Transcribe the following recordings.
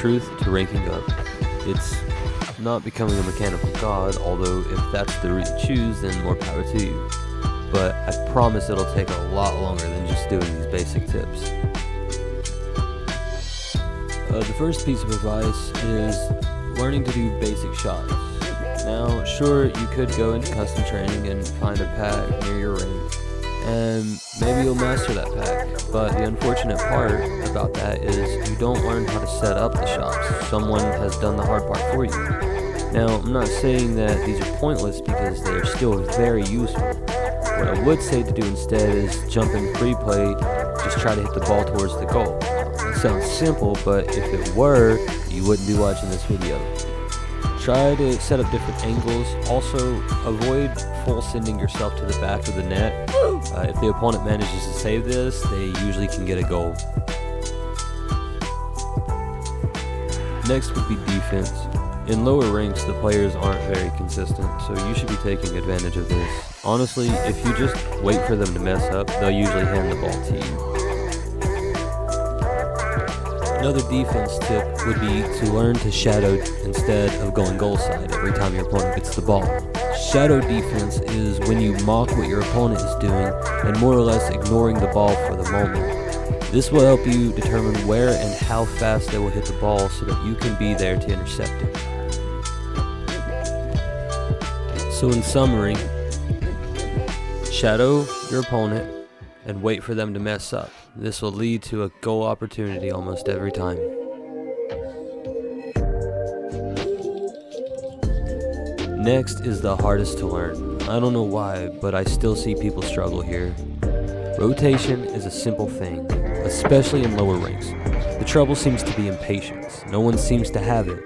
truth to ranking up. It's not becoming a mechanical god, although if that's the route you choose, then more power to you. But I promise it'll take a lot longer than just doing these basic tips. The first piece of advice is learning to do basic shots. Now, sure, you could go into custom training and find a pack near your rank, and maybe you'll master that pack, but the unfortunate part about that is you don't learn how to set up the shots. Someone has done the hard part for you. Now, I'm not saying that these are pointless because they're still very useful. What I would say to do instead is jump in free play, just try to hit the ball towards the goal. It sounds simple, but if it were, you wouldn't be watching this video. Try to set up different angles. Also, avoid full sending yourself to the back of the net. If the opponent manages to save this, they usually can get a goal. Next would be defense. In lower ranks, the players aren't very consistent, so you should be taking advantage of this. Honestly, if you just wait for them to mess up, they'll usually hand the ball to you. Another defense tip would be to learn to shadow instead of going goal side every time your opponent gets the ball. Shadow defense is when you mock what your opponent is doing and more or less ignoring the ball for the moment. This will help you determine where and how fast they will hit the ball so that you can be there to intercept it. So in summary, shadow your opponent and wait for them to mess up. This will lead to a goal opportunity almost every time. Next is the hardest to learn. I don't know why, but I still see people struggle here. Rotation is a simple thing, especially in lower ranks. The trouble seems to be impatience. No one seems to have it.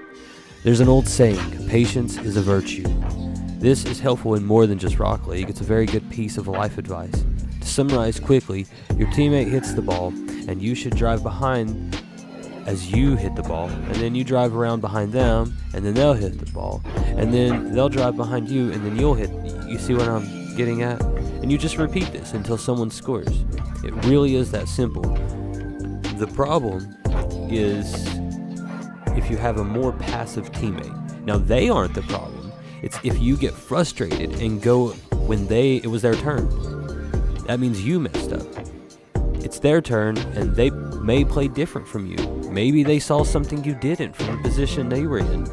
There's an old saying, patience is a virtue. This is helpful in more than just Rocket League. It's a very good piece of life advice. To summarize quickly, your teammate hits the ball, and you should drive behind as you hit the ball, and then you drive around behind them, and then they'll hit the ball, and then they'll drive behind you, and then you'll hit. You see what I'm getting at? And you just repeat this until someone scores. It really is that simple. The problem is if you have a more passive teammate. Now, they aren't the problem. It's if you get frustrated and go when it was their turn. That means you messed up. It's their turn, and they may play different from you. Maybe they saw something you didn't from the position they were in.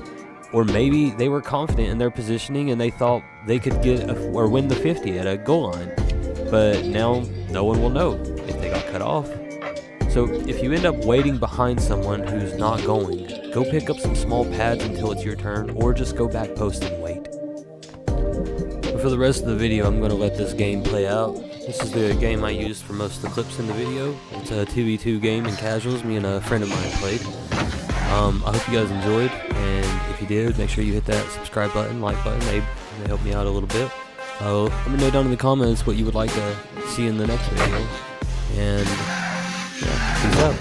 Or maybe they were confident in their positioning and they thought they could get or win the 50 at a goal line. But now no one will know if they got cut off. So if you end up waiting behind someone who's not going, go pick up some small pads until it's your turn, or just go back post and wait. But for the rest of the video, I'm going to let this game play out. This is the game I used for most of the clips in the video. It's a 2v2 game in casuals. Me and a friend of mine played. I hope you guys enjoyed, and if you did, make sure you hit that subscribe button, like button. They help me out a little bit. Let me know down in the comments what you would like to see in the next video. And yeah, peace out.